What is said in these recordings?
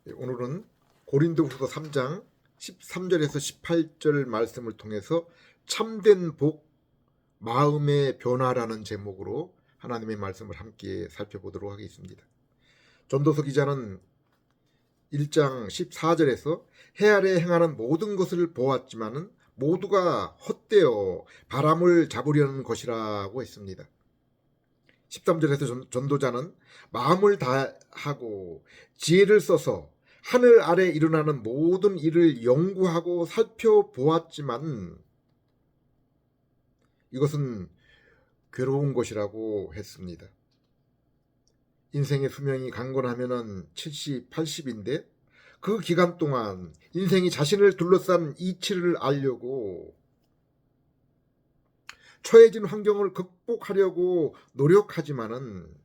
오늘은 고린도후서 3장 13절에서 18절 말씀을 통해서 참된 복, 마음의 변화라는 제목으로 하나님의 말씀을 함께 살펴보도록 하겠습니다. 전도서 기자는 1장 14절에서 해 아래 행하는 모든 것을 보았지만은 모두가 헛되어 바람을 잡으려는 것이라고 했습니다. 13절에서 전도자는 마음을 다하고 지혜를 써서 하늘 아래 일어나는 모든 일을 연구하고 살펴보았지만 이것은 괴로운 것이라고 했습니다. 인생의 수명이 강건하면 70, 80인데 그 기간 동안 인생이 자신을 둘러싼 이치를 알려고 처해진 환경을 극복하려고 노력하지만은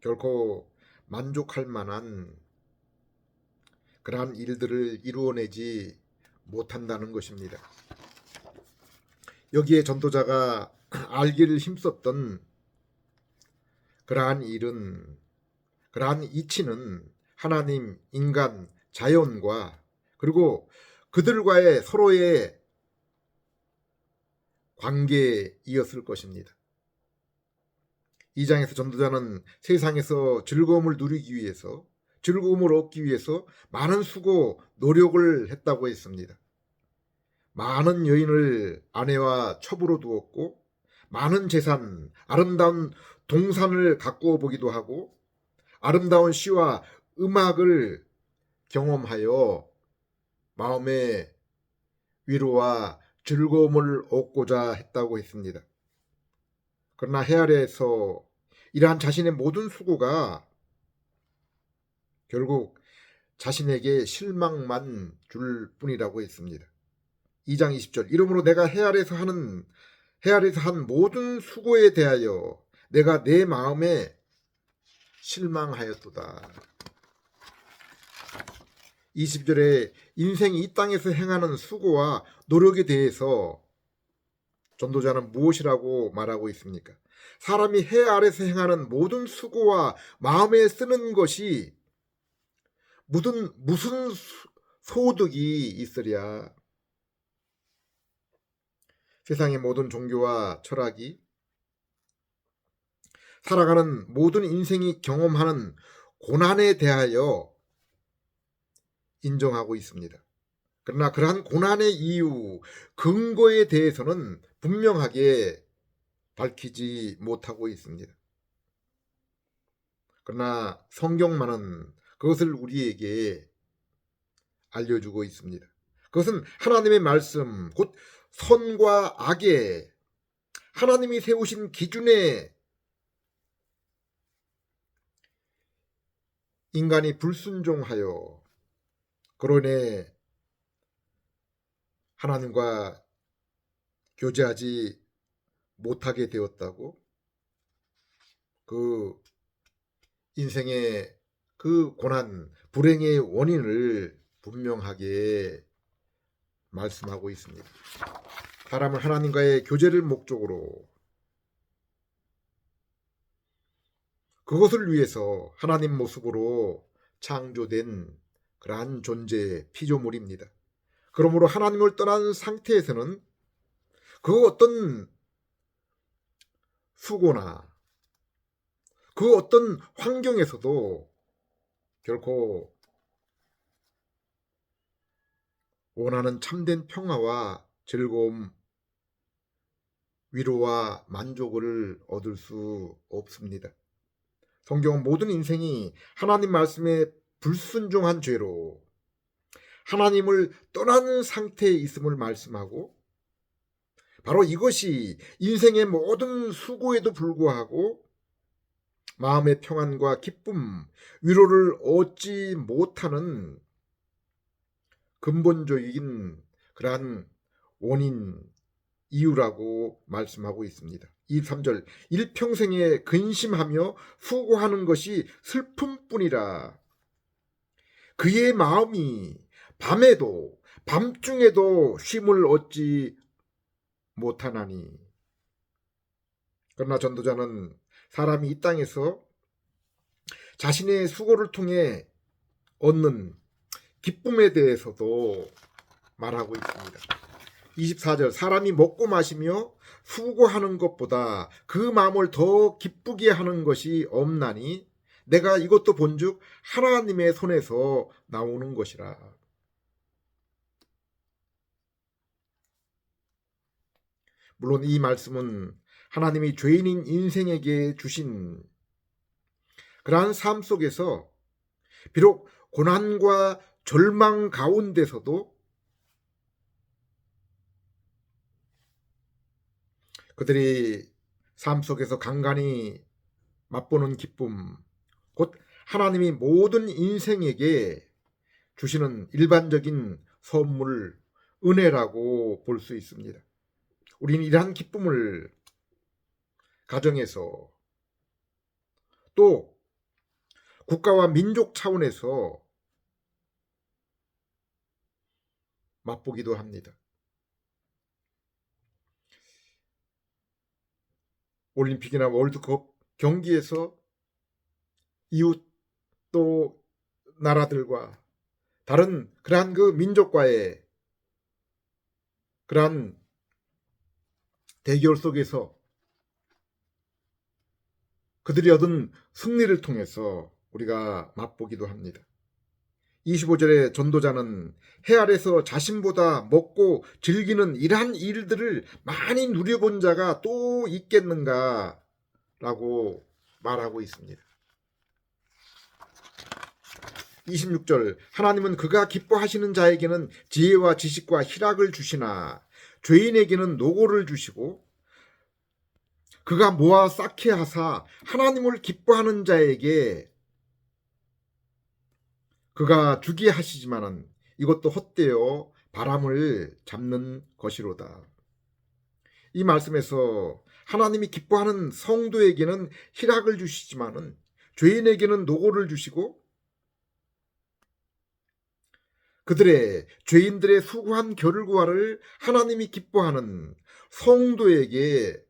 결코 만족할 만한 그러한 일들을 이루어내지 못한다는 것입니다. 여기에 전도자가 알기를 힘썼던 그러한 일은, 그러한 이치는 하나님, 인간, 자연과 그리고 그들과의 서로의 관계이었을 것입니다. 이 장에서 전도자는 세상에서 즐거움을 누리기 위해서, 즐거움을 얻기 위해서 많은 수고, 노력을 했다고 했습니다. 많은 여인을 아내와 첩으로 두었고 많은 재산, 아름다운 동산을 가꾸어 보기도 하고 아름다운 시와 음악을 경험하여 마음의 위로와 즐거움을 얻고자 했다고 했습니다. 그러나 해 아래에서 이러한 자신의 모든 수고가 결국 자신에게 실망만 줄 뿐이라고 했습니다. 2장 20절 이러므로 내가 해 아래에서 한 모든 수고에 대하여 내가 내 마음에 실망하였도다. 20절에 인생이 이 땅에서 행하는 수고와 노력에 대해서 전도자는 무엇이라고 말하고 있습니까? 사람이 해 아래서 행하는 모든 수고와 마음에 쓰는 것이 무슨 소득이 있으랴. 세상의 모든 종교와 철학이 살아가는 모든 인생이 경험하는 고난에 대하여 인정하고 있습니다. 그러나 그러한 고난의 이유, 근거에 대해서는 분명하게 밝히지 못하고 있습니다. 그러나 성경만은 그것을 우리에게 알려주고 있습니다. 그것은 하나님의 말씀, 곧 선과 악의 하나님이 세우신 기준에 인간이 불순종하여 그로 인해 하나님과 교제하지 못하게 되었다고, 그 인생의 그 고난, 불행의 원인을 분명하게 말씀하고 있습니다. 사람은 하나님과의 교제를 목적으로 그것을 위해서 하나님 모습으로 창조된 그러한 존재, 피조물입니다. 그러므로 하나님을 떠난 상태에서는 그 어떤 수고나 그 어떤 환경에서도 결코 원하는 참된 평화와 즐거움, 위로와 만족을 얻을 수 없습니다. 성경은 모든 인생이 하나님 말씀에 불순종한 죄로 하나님을 떠나는 상태에 있음을 말씀하고, 바로 이것이 인생의 모든 수고에도 불구하고 마음의 평안과 기쁨, 위로를 얻지 못하는 근본적인 그러한 원인, 이유라고 말씀하고 있습니다. 23절 일평생에 근심하며 수고하는 것이 슬픔뿐이라. 그의 마음이 밤에도 밤중에도 쉼을 얻지 못하나니. 그러나 전도자는 사람이 이 땅에서 자신의 수고를 통해 얻는 기쁨에 대해서도 말하고 있습니다. 24절 사람이 먹고 마시며 수고하는 것보다 그 마음을 더 기쁘게 하는 것이 없나니 내가 이것도 본즉 하나님의 손에서 나오는 것이라. 물론 이 말씀은 하나님이 죄인인 인생에게 주신 그러한 삶 속에서 비록 고난과 절망 가운데서도 그들이 삶 속에서 간간히 맛보는 기쁨, 곧 하나님이 모든 인생에게 주시는 일반적인 선물, 은혜라고 볼 수 있습니다. 우리는 이러한 기쁨을 가정에서 또 국가와 민족 차원에서 맛보기도 합니다. 올림픽이나 월드컵 경기에서 이웃 또 나라들과 다른 그러한 그 민족과의 그러한 대결 속에서 그들이 얻은 승리를 통해서 우리가 맛보기도 합니다. 25절의 전도자는 해 아래서 자신보다 먹고 즐기는 이러한 일들을 많이 누려본 자가 또 있겠는가 라고 말하고 있습니다. 26절 하나님은 그가 기뻐하시는 자에게는 지혜와 지식과 희락을 주시나 죄인에게는 노고를 주시고 그가 모아 쌓게 하사 하나님을 기뻐하는 자에게 그가 주게 하시지만은 이것도 헛되어 바람을 잡는 것이로다. 이 말씀에서 하나님이 기뻐하는 성도에게는 희락을 주시지만은 죄인에게는 노고를 주시고 그들의 죄인들의 수고한 결과를 하나님이 기뻐하는 성도에게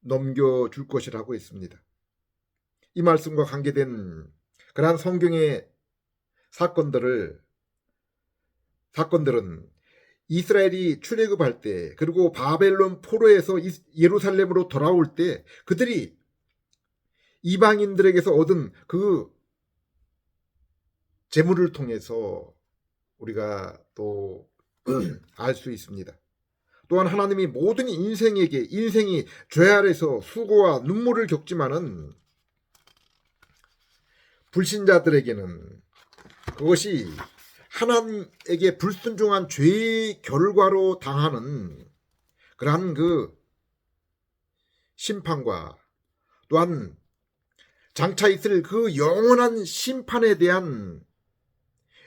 넘겨줄 것이라고 했습니다. 이 말씀과 관계된 그러한 성경의 사건들은 이스라엘이 출애굽할 때 그리고 바벨론 포로에서 예루살렘으로 돌아올 때 그들이 이방인들에게서 얻은 그 재물을 통해서 우리가 또 알 수 있습니다. 또한 하나님이 모든 인생이 죄 아래서 수고와 눈물을 겪지만은 불신자들에게는 그것이 하나님에게 불순종한 죄의 결과로 당하는 그러한 그 심판과 또한 장차 있을 그 영원한 심판에 대한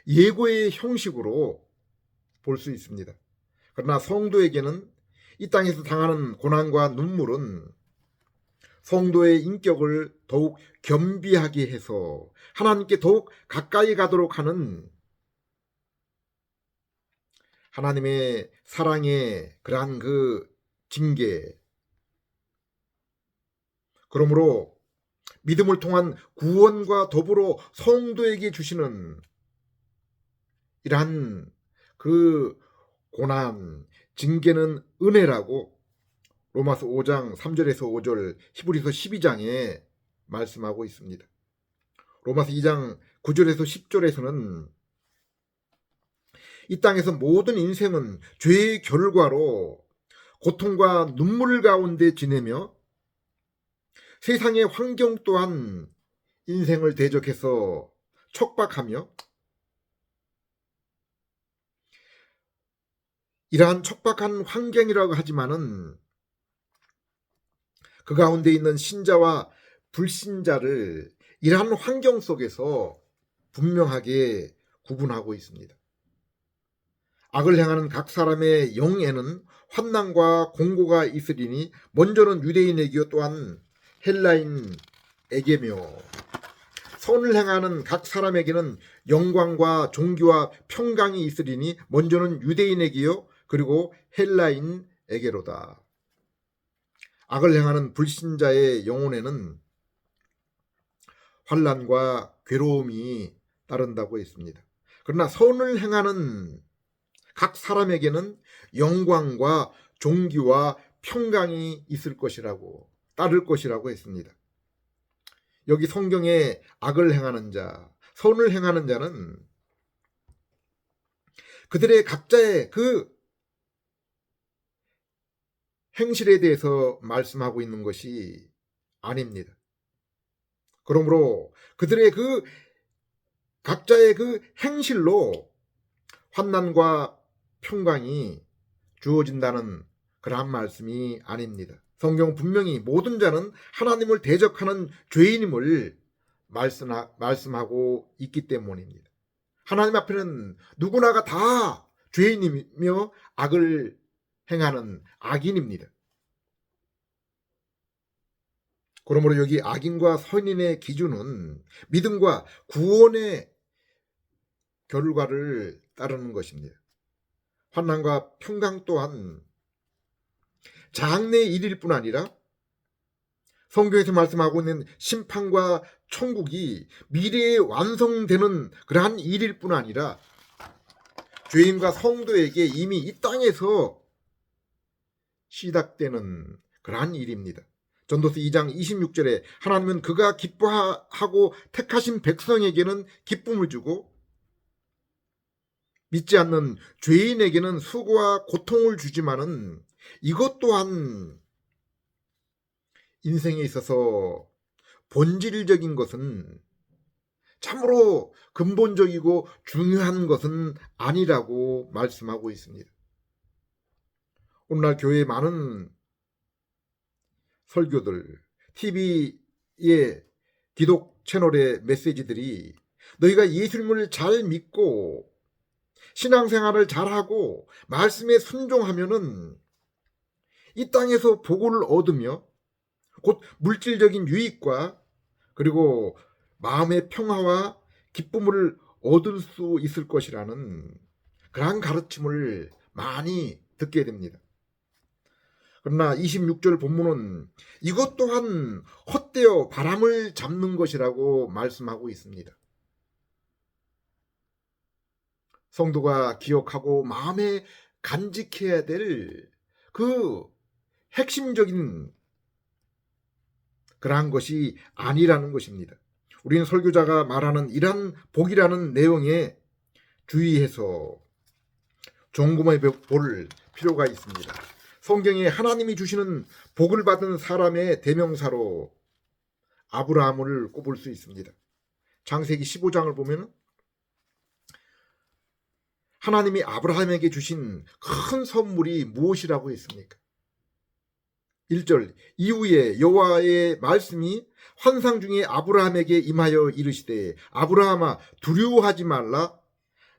예고의 형식으로 볼 수 있습니다. 그러나 성도에게는 이 땅에서 당하는 고난과 눈물은 성도의 인격을 더욱 겸비하게 해서 하나님께 더욱 가까이 가도록 하는 하나님의 사랑의 그러한 그 징계, 그러므로 믿음을 통한 구원과 더불어 성도에게 주시는 이러한 그 고난, 징계는 은혜라고 로마서 5장 3절에서 5절, 히브리서 12장에 말씀하고 있습니다. 로마서 2장 9절에서 10절에서는 이 땅에서 모든 인생은 죄의 결과로 고통과 눈물 가운데 지내며 세상의 환경 또한 인생을 대적해서 척박하며 이러한 척박한 환경이라고 하지만은 그 가운데 있는 신자와 불신자를 이러한 환경 속에서 분명하게 구분하고 있습니다. 악을 행하는 각 사람의 영에는 환난과 공고가 있으리니 먼저는 유대인에게요 또한 헬라인에게며 선을 행하는 각 사람에게는 영광과 존귀와 평강이 있으리니 먼저는 유대인에게요 그리고 헬라인에게로다. 악을 행하는 불신자의 영혼에는 환난과 괴로움이 따른다고 했습니다. 그러나 선을 행하는 각 사람에게는 영광과 존귀와 평강이 있을 것이라고, 따를 것이라고 했습니다. 여기 성경에 악을 행하는 자, 선을 행하는 자는 그들의 각자의 그 행실에 대해서 말씀하고 있는 것이 아닙니다. 그러므로 그들의 그 각자의 그 행실로 환난과 평강이 주어진다는 그러한 말씀이 아닙니다. 성경은 분명히 모든 자는 하나님을 대적하는 죄인임을 말씀하고 있기 때문입니다. 하나님 앞에는 누구나가 다 죄인이며 악을 행하는 악인입니다. 그러므로 여기 악인과 선인의 기준은 믿음과 구원의 결과를 따르는 것입니다. 환난과 평강 또한 장래의 일일 뿐 아니라 성경에서 말씀하고 있는 심판과 천국이 미래에 완성되는 그러한 일일 뿐 아니라 죄인과 성도에게 이미 이 땅에서 시작되는 그러한 일입니다. 전도서 2장 26절에 하나님은 그가 기뻐하고 택하신 백성에게는 기쁨을 주고 믿지 않는 죄인에게는 수고와 고통을 주지만은 이것 또한 인생에 있어서 본질적인 것은 참으로 근본적이고 중요한 것은 아니라고 말씀하고 있습니다. 오늘날 교회의 많은 설교들, TV의 기독 채널의 메시지들이 너희가 예수님을 잘 믿고 신앙생활을 잘하고 말씀에 순종하면은 이 땅에서 복을 얻으며 곧 물질적인 유익과 그리고 마음의 평화와 기쁨을 얻을 수 있을 것이라는 그러한 가르침을 많이 듣게 됩니다. 그러나 26절 본문은 이것 또한 헛되어 바람을 잡는 것이라고 말씀하고 있습니다. 성도가 기억하고 마음에 간직해야 될 그 핵심적인 그러한 것이 아니라는 것입니다. 우리는 설교자가 말하는 이러한 복이라는 내용에 주의해서 점검해 볼 필요가 있습니다. 성경에 하나님이 주시는 복을 받은 사람의 대명사로 아브라함을 꼽을 수 있습니다. 창세기 15장을 보면 하나님이 아브라함에게 주신 큰 선물이 무엇이라고 했습니까? 1절 이후에 여호와의 말씀이 환상 중에 아브라함에게 임하여 이르시되 아브라함아 두려워하지 말라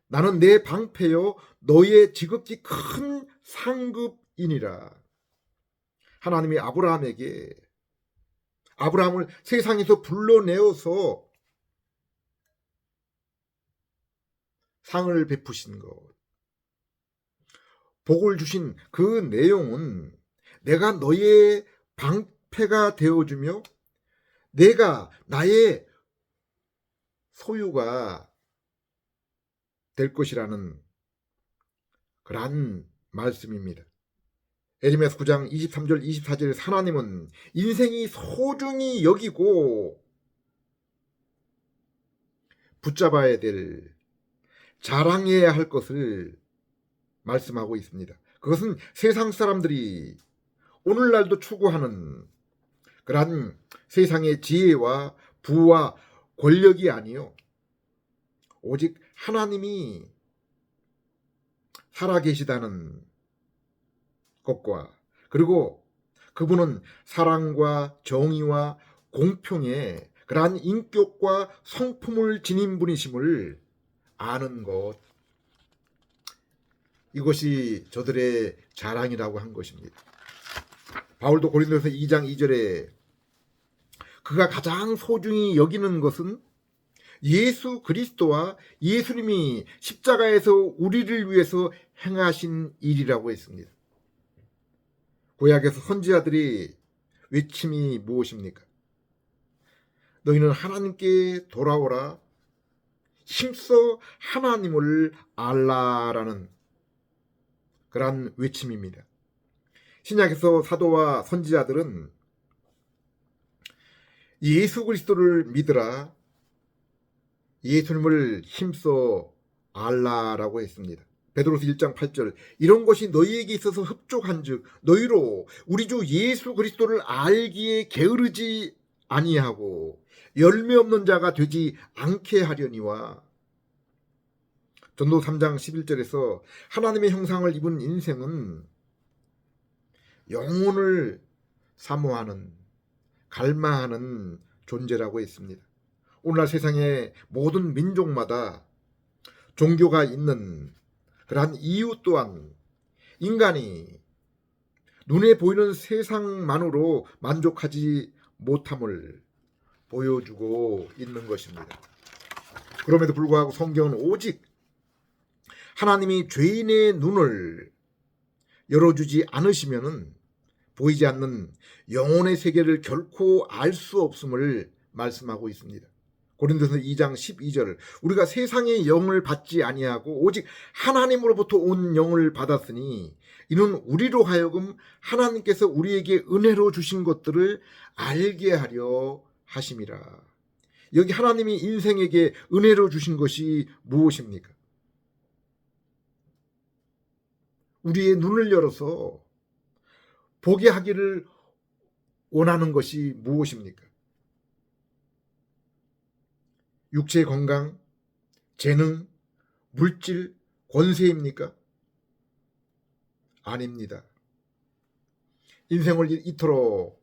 나는 내 방패요 너의 지극히 큰 상급이니라. 하나님이 아브라함을 세상에서 불러내어서 상을 베푸신 것, 복을 주신 그 내용은 내가 너의 방패가 되어주며 내가 나의 소유가 될 것이라는 그러한 말씀입니다. 에레미야 9장 23절 24절에 하나님은 인생이 소중히 여기고 붙잡아야 될 자랑해야 할 것을 말씀하고 있습니다. 그것은 세상 사람들이 오늘날도 추구하는 그러한 세상의 지혜와 부와 권력이 아니요 오직 하나님이 살아계시다는 것과 그리고 그분은 사랑과 정의와 공평의 그러한 인격과 성품을 지닌 분이심을 아는 것, 이것이 저들의 자랑이라고 한 것입니다. 바울도 고린도서 2장 2절에 그가 가장 소중히 여기는 것은 예수 그리스도와 예수님이 십자가에서 우리를 위해서 행하신 일이라고 했습니다. 구약에서 선지자들이 외침이 무엇입니까? 너희는 하나님께 돌아오라. 힘써 하나님을 알라라는 그러한 외침입니다. 신약에서 사도와 선지자들은 예수 그리스도를 믿으라, 예수님을 힘써 알라라고 했습니다. 베드로서 1장 8절, 이런 것이 너희에게 있어서 흡족한즉 너희로 우리 주 예수 그리스도를 알기에 게으르지 아니하고 열매 없는 자가 되지 않게 하려니와. 전도 3장 11절에서 하나님의 형상을 입은 인생은 영혼을 사모하는, 갈망하는 존재라고 했습니다. 오늘날 세상의 모든 민족마다 종교가 있는 그러한 이유 또한 인간이 눈에 보이는 세상만으로 만족하지 못함을 보여주고 있는 것입니다. 그럼에도 불구하고 성경은 오직 하나님이 죄인의 눈을 열어주지 않으시면은 보이지 않는 영혼의 세계를 결코 알 수 없음을 말씀하고 있습니다. 고린도서 2장 12절, 우리가 세상의 영을 받지 아니하고 오직 하나님으로부터 온 영을 받았으니 이는 우리로 하여금 하나님께서 우리에게 은혜로 주신 것들을 알게 하려 하심이라. 여기 하나님이 인생에게 은혜로 주신 것이 무엇입니까? 우리의 눈을 열어서 보게 하기를 원하는 것이 무엇입니까? 육체의 건강, 재능, 물질, 권세입니까? 아닙니다. 인생을 이토록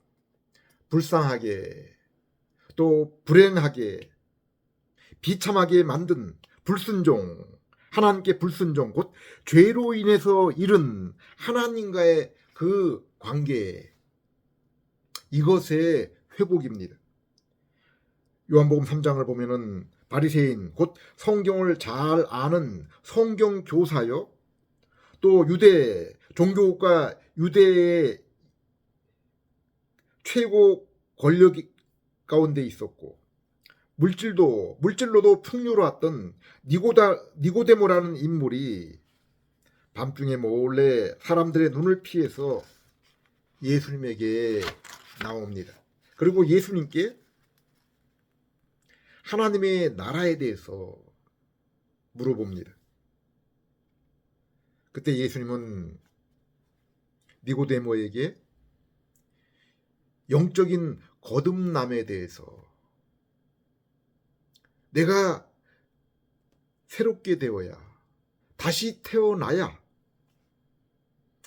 불쌍하게 또 불행하게 비참하게 만든 불순종, 하나님께 불순종, 곧 죄로 인해서 잃은 하나님과의 그 관계, 이것의 회복입니다. 요한복음 3장을 보면은 바리새인, 곧 성경을 잘 아는 성경 교사요, 또 유대 종교국가 유대의 최고 권력 가운데 있었고 물질로도 풍요로웠던 니고데모라는 인물이 밤중에 몰래 사람들의 눈을 피해서 예수님에게 나옵니다. 그리고 예수님께 하나님의 나라에 대해서 물어봅니다. 그때 예수님은 니고데모에게 영적인 거듭남에 대해서, 내가 새롭게 되어야, 다시 태어나야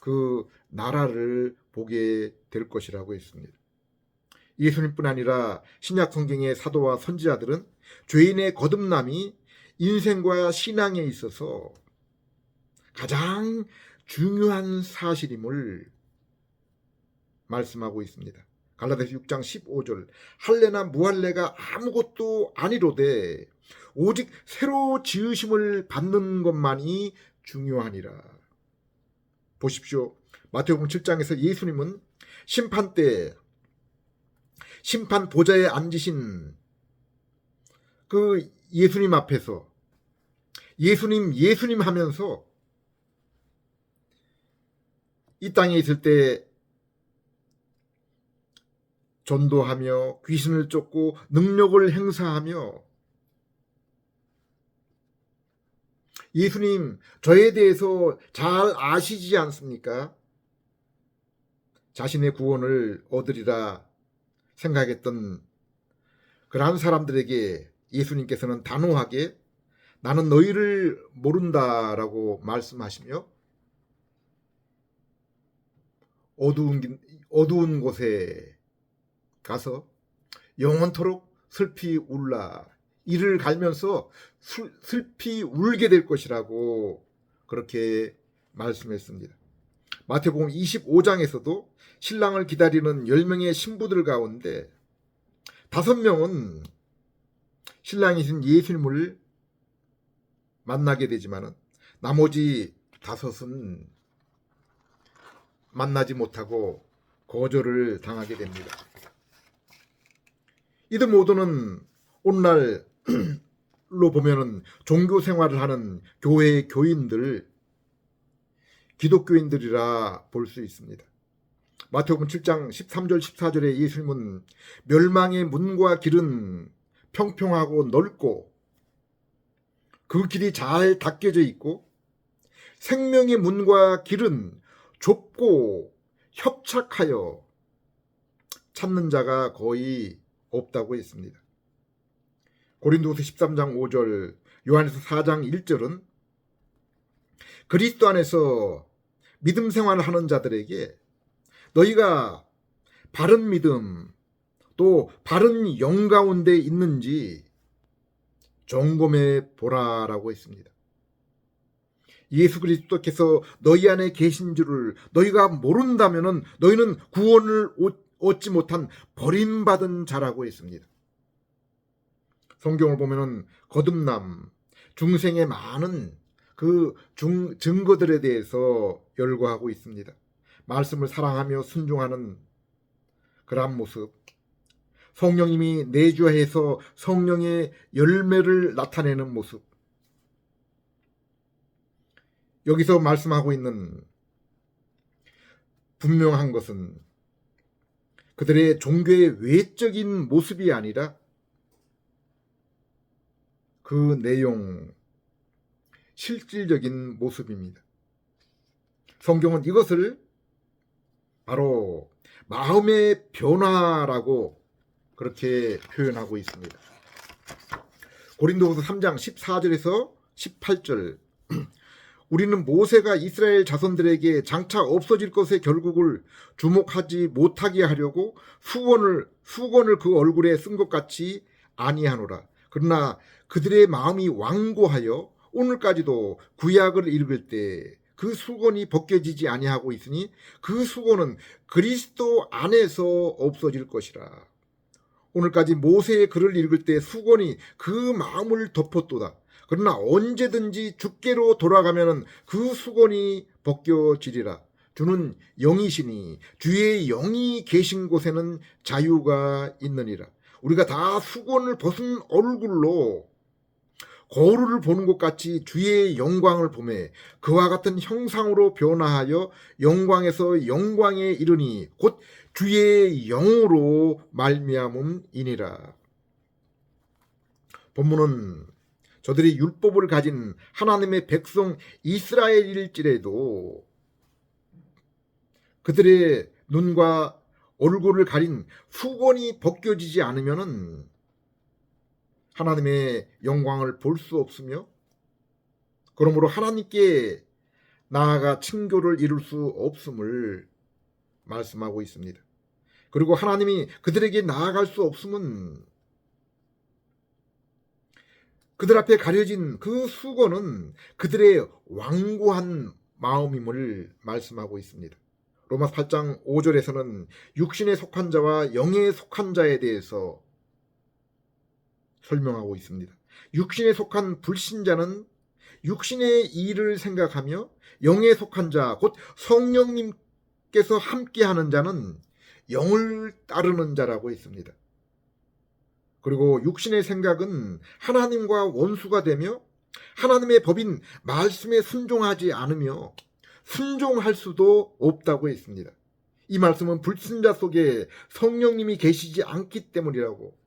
그 나라를 보게 될 것이라고 했습니다. 예수님뿐 아니라 신약 성경의 사도와 선지자들은 죄인의 거듭남이 인생과 신앙에 있어서 가장 중요한 사실임을 말씀하고 있습니다. 갈라디아서 6장 15절, 할례나 무할례가 아무것도 아니로되 오직 새로 지으심을 받는 것만이 중요하니라. 보십시오. 마태복음 7장에서 예수님은 심판 때 심판 보좌에 앉으신 그 예수님 앞에서 예수님 하면서 이 땅에 있을 때 전도하며 귀신을 쫓고 능력을 행사하며, 예수님 저에 대해서 잘 아시지 않습니까? 자신의 구원을 얻으리라 생각했던 그러한 사람들에게 예수님께서는 단호하게 나는 너희를 모른다라고 말씀하시며 어두운 곳에 가서 영원토록 슬피 울라, 이를 갈면서 슬피 울게 될 것이라고 그렇게 말씀했습니다. 마태복음 25장에서도 신랑을 기다리는 10명의 신부들 가운데 5명은 신랑이신 예수님을 만나게 되지만 나머지 5은 만나지 못하고 거절을 당하게 됩니다. 이들 모두는 오늘날로 보면은 종교 생활을 하는 교회 교인들, 기독교인들이라 볼 수 있습니다. 마태복음 7장 13절 14절에 예수님은 멸망의 문과 길은 평평하고 넓고 그 길이 잘 닦여져 있고 생명의 문과 길은 좁고 협착하여 찾는 자가 거의 없다고 했습니다. 고린도후서 13장 5절, 요한에서 4장 1절은 그리스도 안에서 믿음 생활을 하는 자들에게 너희가 바른 믿음 또 바른 영 가운데 있는지 점검해 보라라고 했습니다. 예수 그리스도께서 너희 안에 계신 줄을 너희가 모른다면 너희는 구원을 얻지 못한 버림받은 자라고 했습니다. 성경을 보면 거듭남, 중생의 많은 그 증거들에 대해서 열거하고 있습니다. 말씀을 사랑하며 순종하는 그러한 모습, 성령님이 내주하여서 성령의 열매를 나타내는 모습, 여기서 말씀하고 있는 분명한 것은 그들의 종교의 외적인 모습이 아니라 그 내용, 실질적인 모습입니다. 성경은 이것을 바로 마음의 변화라고 그렇게 표현하고 있습니다. 고린도후서 3장 14절에서 18절, 우리는 모세가 이스라엘 자손들에게 장차 없어질 것의 결국을 주목하지 못하게 하려고 수건을 그 얼굴에 쓴 것 같이 아니하노라. 그러나 그들의 마음이 완고하여 오늘까지도 구약을 읽을 때 그 수건이 벗겨지지 아니하고 있으니 그 수건은 그리스도 안에서 없어질 것이라. 오늘까지 모세의 글을 읽을 때 수건이 그 마음을 덮었도다. 그러나 언제든지 주께로 돌아가면 그 수건이 벗겨지리라. 주는 영이시니 주의 영이 계신 곳에는 자유가 있느니라. 우리가 다 수건을 벗은 얼굴로 거울을 보는 것 같이 주의 영광을 보매 그와 같은 형상으로 변화하여 영광에서 영광에 이르니 곧 주의 영으로 말미암음이니라. 본문은 저들이 율법을 가진 하나님의 백성 이스라엘일지라도 그들의 눈과 얼굴을 가린 수건이 벗겨지지 않으면 하나님의 영광을 볼 수 없으며 그러므로 하나님께 나아가 친교를 이룰 수 없음을 말씀하고 있습니다. 그리고 하나님이 그들에게 나아갈 수 없으면 그들 앞에 가려진 그 수건은 그들의 완고한 마음임을 말씀하고 있습니다. 로마서 8장 5절에서는 육신에 속한 자와 영에 속한 자에 대해서 설명하고 있습니다. 육신에 속한 불신자는 육신의 일을 생각하며 영에 속한 자, 곧 성령님께서 함께하는 자는 영을 따르는 자라고 했습니다. 그리고 육신의 생각은 하나님과 원수가 되며 하나님의 법인 말씀에 순종하지 않으며 순종할 수도 없다고 했습니다. 이 말씀은 불신자 속에 성령님이 계시지 않기 때문이라고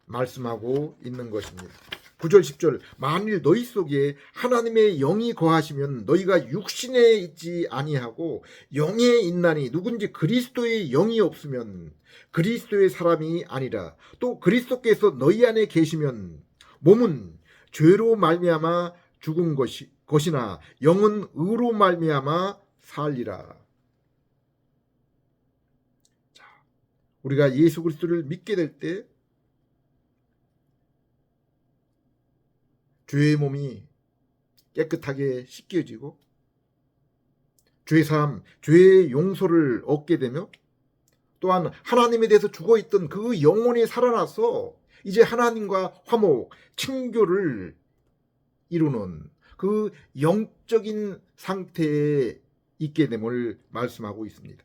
말씀하고 있는 것입니다. 9절 10절, 만일 너희 속에 하나님의 영이 거하시면 너희가 육신에 있지 아니하고 영에 있나니 누군지 그리스도의 영이 없으면 그리스도의 사람이 아니라. 또 그리스도께서 너희 안에 계시면 몸은 죄로 말미암아 죽은 것이나 영은 의로 말미암아 살리라. 자, 우리가 예수 그리스도를 믿게 될 때 죄의 몸이 깨끗하게 씻겨지고 죄사함, 죄의 용서를 얻게 되며 또한 하나님에 대해서 죽어있던 그 영혼이 살아나서 이제 하나님과 화목, 친교를 이루는 그 영적인 상태에 있게 됨을 말씀하고 있습니다.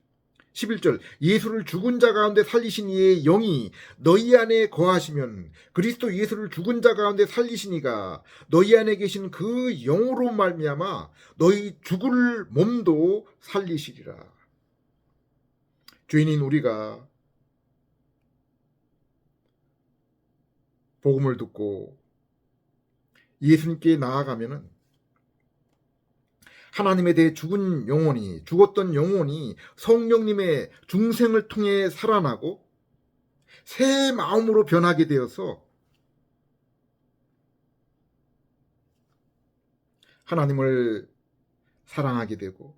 11절 예수를 죽은 자 가운데 살리신 이의 영이 너희 안에 거하시면 그리스도 예수를 죽은 자 가운데 살리신 이가 너희 안에 계신 그 영으로 말미암아 너희 죽을 몸도 살리시리라. 죄인인 우리가 복음을 듣고 예수님께 나아가면은 하나님에 대해 죽었던 영혼이 성령님의 중생을 통해 살아나고 새 마음으로 변하게 되어서 하나님을 사랑하게 되고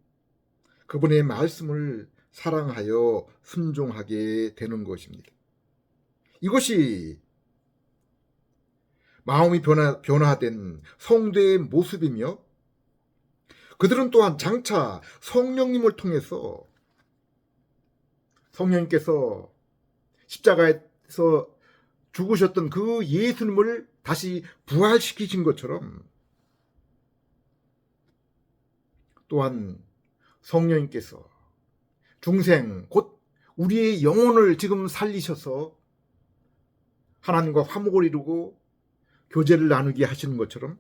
그분의 말씀을 사랑하여 순종하게 되는 것입니다. 이것이 마음이 변화된 성도의 모습이며 그들은 또한 장차 성령님을 통해서 성령님께서 십자가에서 죽으셨던 그 예수님을 다시 부활시키신 것처럼 또한 성령님께서 중생 곧 우리의 영혼을 지금 살리셔서 하나님과 화목을 이루고 교제를 나누게 하시는 것처럼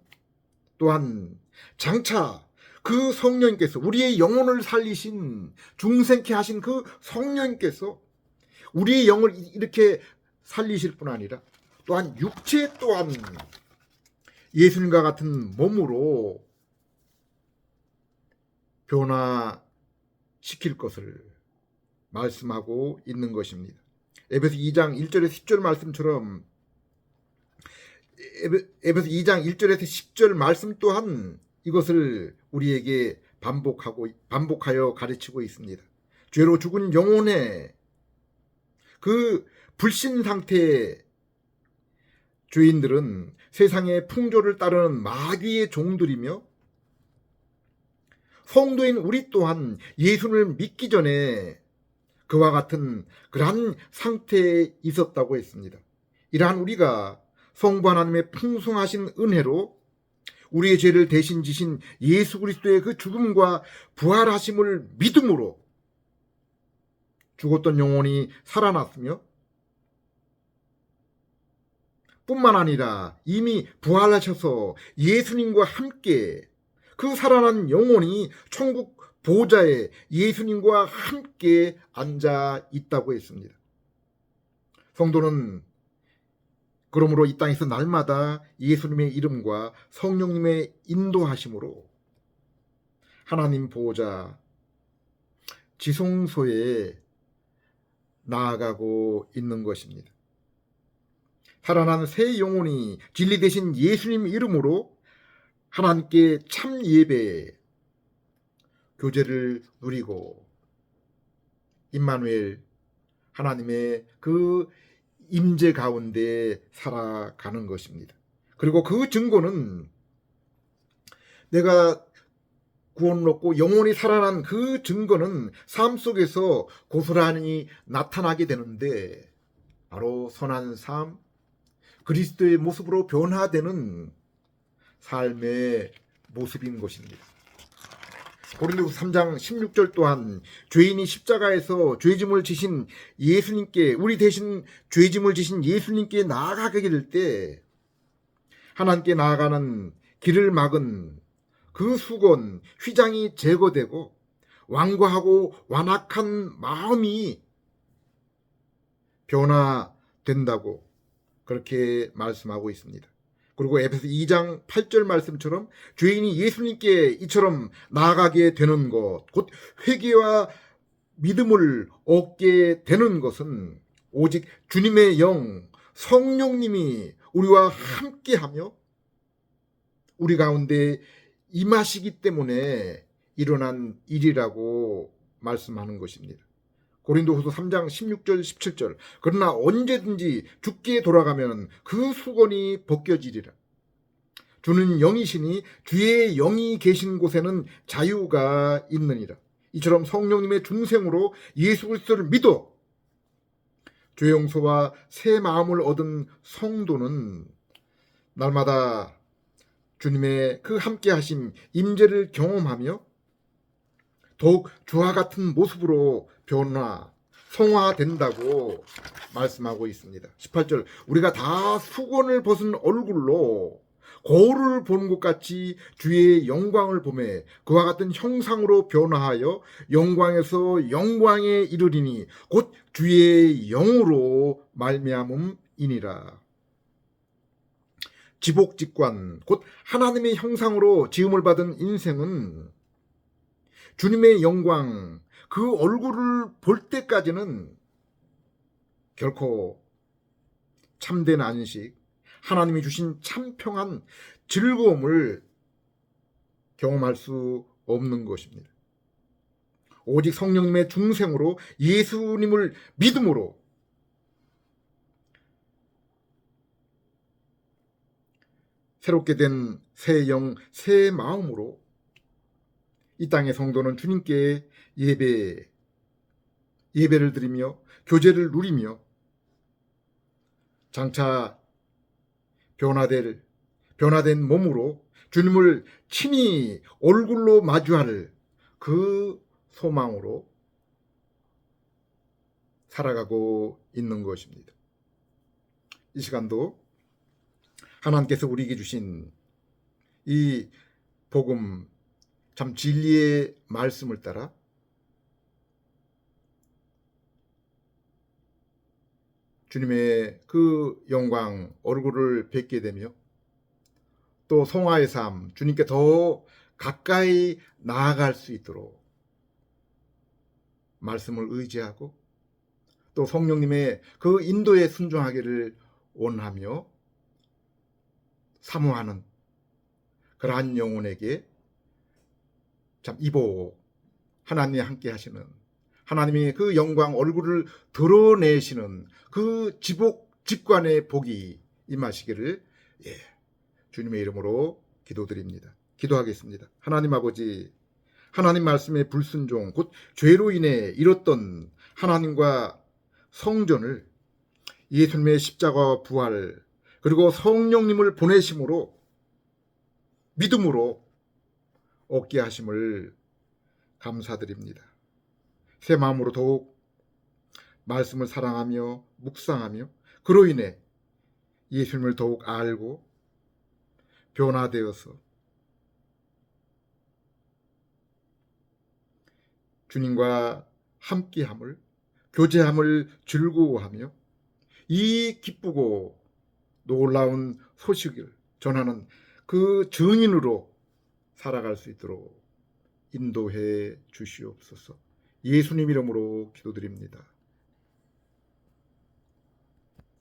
또한 장차 그 성령님께서 우리의 영혼을 살리신 중생케 하신 그 성령님께서 우리의 영을 이렇게 살리실 뿐 아니라 또한 육체 또한 예수님과 같은 몸으로 변화시킬 것을 말씀하고 있는 것입니다. 에베소 2장 1절에서 10절 말씀처럼 에베소 2장 1절에서 10절 말씀 또한 이것을 우리에게 반복하여 가르치고 있습니다. 죄로 죽은 영혼의 그 불신 상태의 죄인들은 세상의 풍조를 따르는 마귀의 종들이며 성도인 우리 또한 예수를 믿기 전에 그와 같은 그러한 상태에 있었다고 했습니다. 이러한 우리가 성부 하나님의 풍성하신 은혜로 우리의 죄를 대신 지신 예수 그리스도의 그 죽음과 부활하심을 믿음으로 죽었던 영혼이 살아났으며 뿐만 아니라 이미 부활하셔서 예수님과 함께 그 살아난 영혼이 천국 보좌에 예수님과 함께 앉아 있다고 했습니다. 성도는 그러므로 이 땅에서 날마다 예수님의 이름과 성령님의 인도하심으로 하나님 보호자 지성소에 나아가고 있는 것입니다. 살아난 새 영혼이 진리 되신 예수님 이름으로 하나님께 참 예배 교제를 누리고 임마누엘 하나님의 그 임재 가운데 살아가는 것입니다. 그리고 그 증거는 내가 구원을 얻고 영혼이 살아난 그 증거는 삶 속에서 고스란히 나타나게 되는데 바로 선한 삶, 그리스도의 모습으로 변화되는 삶의 모습인 것입니다. 고린도후서 3장 16절 또한 죄인이 십자가에서 죄짐을 지신 예수님께 우리 대신 죄짐을 지신 예수님께 나아가게 될 때 하나님께 나아가는 길을 막은 그 수건 휘장이 제거되고 완고하고 완악한 마음이 변화된다고 그렇게 말씀하고 있습니다. 그리고 에베소 2장 8절 말씀처럼 죄인이 예수님께 이처럼 나아가게 되는 것, 곧 회개와 믿음을 얻게 되는 것은 오직 주님의 영, 성령님이 우리와 함께하며 우리 가운데 임하시기 때문에 일어난 일이라고 말씀하는 것입니다. 고린도후서 3장 16절 17절 그러나 언제든지 죽게 돌아가면 그 수건이 벗겨지리라. 주는 영이시니 주의 영이 계신 곳에는 자유가 있느니라. 이처럼 성령님의 중생으로 예수 그리스도를 믿어 죄 용서와 새 마음을 얻은 성도는 날마다 주님의 그 함께하심 임재를 경험하며 더욱 주와 같은 모습으로 성화된다고 말씀하고 있습니다. 18절, 우리가 다 수건을 벗은 얼굴로 거울을 보는 것 같이 주의 영광을 보매 그와 같은 형상으로 변화하여 영광에서 영광에 이르리니 곧 주의 영으로 말미암음이니라. 지복직관, 곧 하나님의 형상으로 지음을 받은 인생은 주님의 영광, 그 얼굴을 볼 때까지는 결코 참된 안식, 하나님이 주신 참 평안, 즐거움을 경험할 수 없는 것입니다. 오직 성령님의 중생으로 예수님을 믿음으로 새롭게 된 새 영, 새 마음으로 이 땅의 성도는 주님께 예배를 드리며 교제를 누리며 장차 변화된 몸으로 주님을 친히 얼굴로 마주할 그 소망으로 살아가고 있는 것입니다. 이 시간도 하나님께서 우리에게 주신 이 복음, 참 진리의 말씀을 따라 주님의 그 영광 얼굴을 뵙게 되며 또 성화의 삶, 주님께 더 가까이 나아갈 수 있도록 말씀을 의지하고 또 성령님의 그 인도에 순종하기를 원하며 사모하는 그러한 영혼에게 참 이복, 하나님이 함께 하시는, 하나님이 그 영광 얼굴을 드러내시는 그 직관의 복이 임하시기를 주님의 이름으로 기도드립니다. 기도하겠습니다. 하나님 아버지, 하나님 말씀의 불순종, 곧 죄로 인해 잃었던 하나님과 성전을 예수님의 십자가와 부활, 그리고 성령님을 보내심으로 믿음으로 얻게 하심을 감사드립니다. 새 마음으로 더욱 말씀을 사랑하며 묵상하며 그로 인해 예수님을 더욱 알고 변화되어서 주님과 함께함을, 교제함을 즐거워하며 이 기쁘고 놀라운 소식을 전하는 그 증인으로 살아갈 수 있도록 인도해 주시옵소서. 예수님 이름으로 기도드립니다.